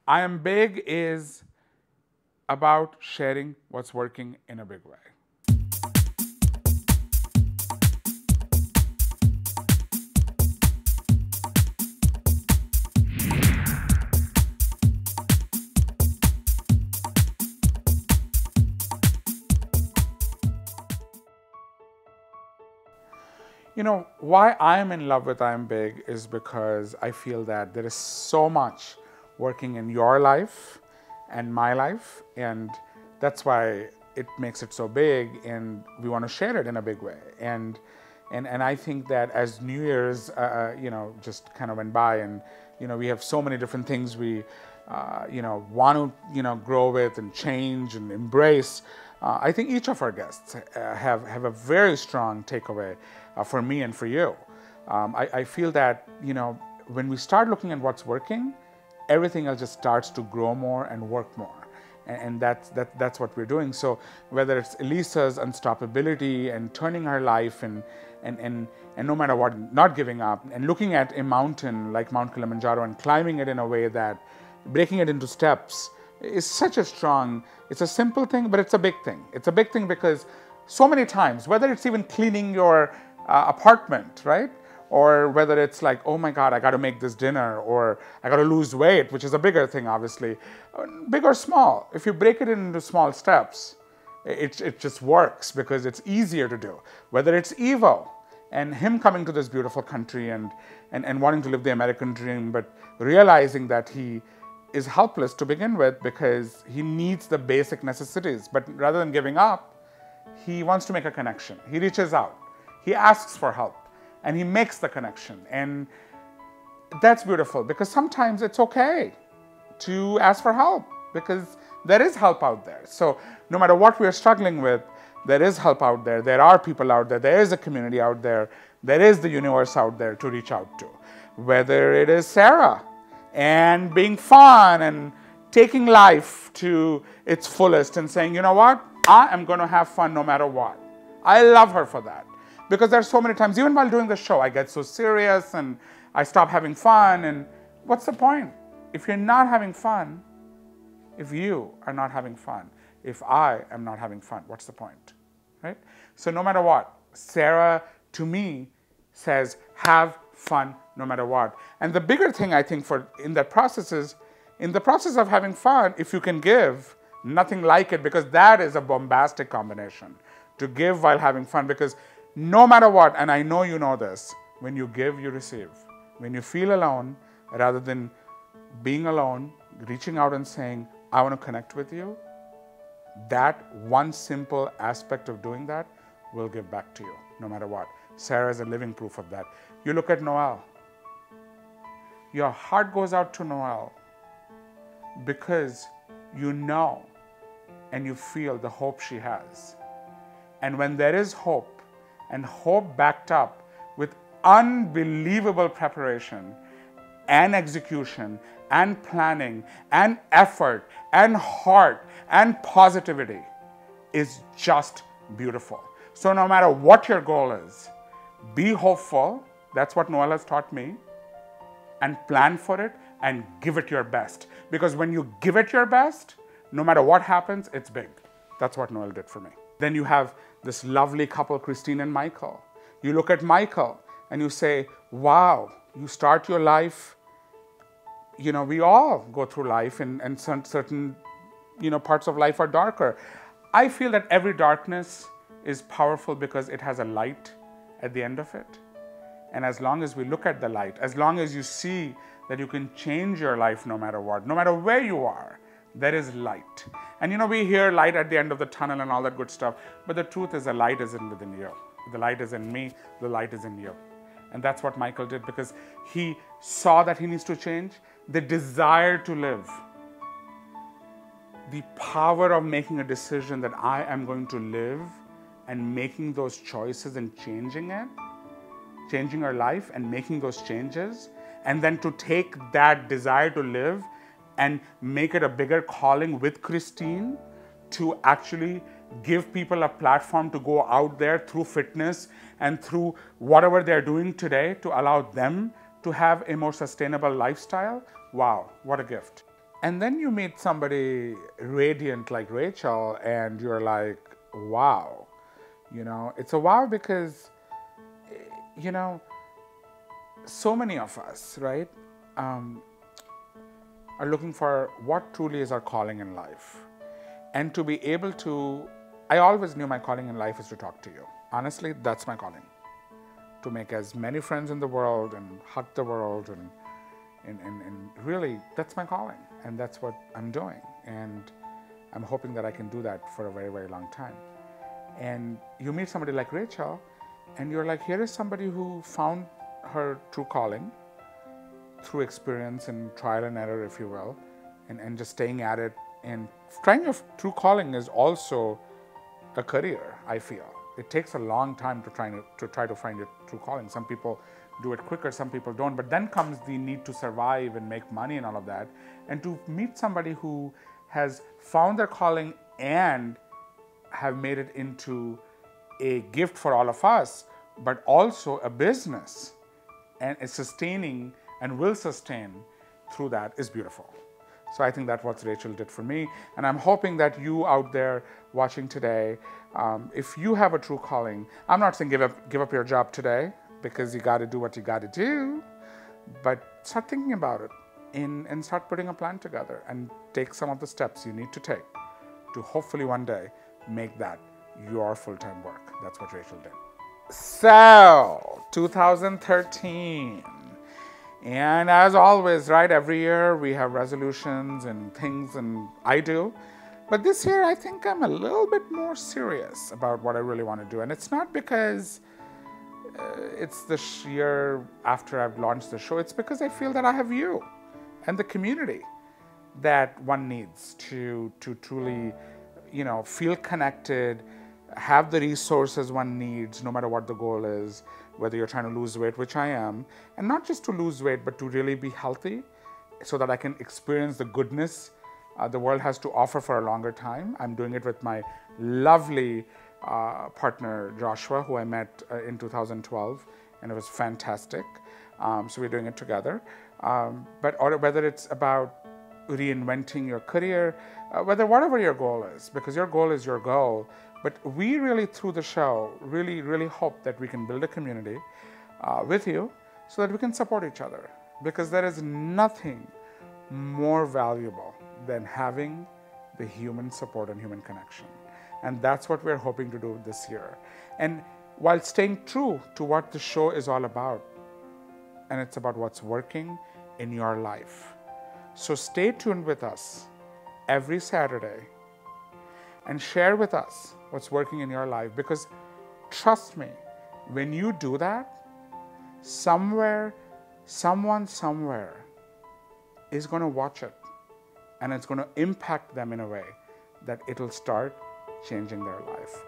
I Am Big is about sharing what's working in a big way. You know, why I am in love with I Am Big is because I feel that there is so much working in your life and my life, and that's why it makes it so big, and we want to share it in a big way. And I think that as New Year's, just kind of went by, and we have so many different things we, want to grow with and change and embrace. I think each of our guests have a very strong takeaway for me and for you. I feel that when we start looking at what's working, everything else just starts to grow more and work more. And that's what we're doing. So whether it's Elisa's unstoppability and turning her life and no matter what, not giving up, and looking at a mountain like Mount Kilimanjaro and climbing it in a way that breaking it into steps is such a strong, it's a simple thing, but it's a big thing. It's a big thing because so many times, whether it's even cleaning your apartment, right? Or whether it's like, oh my God, I got to make this dinner, or I got to lose weight, which is a bigger thing, obviously. Big or small, if you break it into small steps, it just works because it's easier to do. Whether it's Evo and him coming to this beautiful country and wanting to live the American dream, but realizing that he is helpless to begin with because he needs the basic necessities. But rather than giving up, he wants to make a connection. He reaches out, he asks for help, and he makes the connection. And that's beautiful because sometimes it's okay to ask for help because there is help out there. So no matter what we're struggling with, there is help out there. There are people out there. There is a community out there. There is the universe out there to reach out to. Whether it is Sarah and being fun and taking life to its fullest and saying, you know what, I am going to have fun no matter what. I love her for that. Because there's so many times, even while doing the show, I get so serious and I stop having fun. And what's the point? If you're not having fun, if you are not having fun, if I am not having fun, what's the point, right? So no matter what, Sarah, to me, says, have fun no matter what. And the bigger thing I think in that process is, in the process of having fun, if you can give, nothing like it, because that is a bombastic combination. To give while having fun, because no matter what, and I know you know this, when you give, you receive. When you feel alone, rather than being alone, reaching out and saying, I want to connect with you, that one simple aspect of doing that will give back to you, no matter what. Sarah is a living proof of that. You look at Noelle. Your heart goes out to Noelle because you know and you feel the hope she has. And when there is hope, and hope backed up with unbelievable preparation and execution and planning and effort and heart and positivity, is just beautiful. So no matter what your goal is, be hopeful. That's what Noelle has taught me. And plan for it and give it your best. Because when you give it your best, no matter what happens, it's big. That's what Noelle did for me. Then you have this lovely couple, Christine and Michael. You look at Michael and you say, wow, you start your life, we all go through life and certain, parts of life are darker. I feel that every darkness is powerful because it has a light at the end of it. And as long as we look at the light, as long as you see that you can change your life no matter what, no matter where you are, there is light. And we hear light at the end of the tunnel and all that good stuff, but the truth is the light isn't within you. The light is in me, the light is in you. And that's what Michael did because he saw that he needs to change, the desire to live, the power of making a decision that I am going to live and making those choices and changing it, changing our life and making those changes, and then to take that desire to live and make it a bigger calling with Christine to actually give people a platform to go out there through fitness and through whatever they're doing today to allow them to have a more sustainable lifestyle. Wow, what a gift. And then you meet somebody radiant like Rachel, and you're like, wow. It's a wow because, you know, so many of us, right, are looking for what truly is our calling in life. And to be able to, I always knew my calling in life is to talk to you. Honestly, that's my calling. To make as many friends in the world and hug the world and really, that's my calling. And that's what I'm doing. And I'm hoping that I can do that for a very, very long time. And you meet somebody like Rachel, and you're like, here is somebody who found her true calling through experience and trial and error, if you will, and just staying at it. And trying your true calling is also a career, I feel. It takes a long time to try to find your true calling. Some people do it quicker, some people don't. But then comes the need to survive and make money and all of that. And to meet somebody who has found their calling and have made it into a gift for all of us, but also a business, and is sustaining and will sustain through that, is beautiful. So I think that's what Rachel did for me. And I'm hoping that you out there watching today, if you have a true calling, I'm not saying give up your job today, because you got to do what you got to do, but start thinking about it and start putting a plan together and take some of the steps you need to take to hopefully one day make that your full-time work. That's what Rachel did. So, 2013. And as always, right, every year we have resolutions and things, and I do. But this year, I think I'm a little bit more serious about what I really want to do. And it's not because it's the year after I've launched the show. It's because I feel that I have you and the community that one needs to truly, feel connected, have the resources one needs, no matter what the goal is, whether you're trying to lose weight, which I am, and not just to lose weight, but to really be healthy so that I can experience the goodness the world has to offer for a longer time. I'm doing it with my lovely partner, Joshua, who I met in 2012, and it was fantastic. So we're doing it together. But whether it's about reinventing your career, whatever your goal is, because your goal is your goal. But we really, through the show, really, really hope that we can build a community with you so that we can support each other. Because there is nothing more valuable than having the human support and human connection. And that's what we're hoping to do this year. And while staying true to what the show is all about, and it's about what's working in your life. So stay tuned with us every Saturday and share with us what's working in your life, because trust me, when you do that, someone somewhere is going to watch it, and it's going to impact them in a way that it'll start changing their life.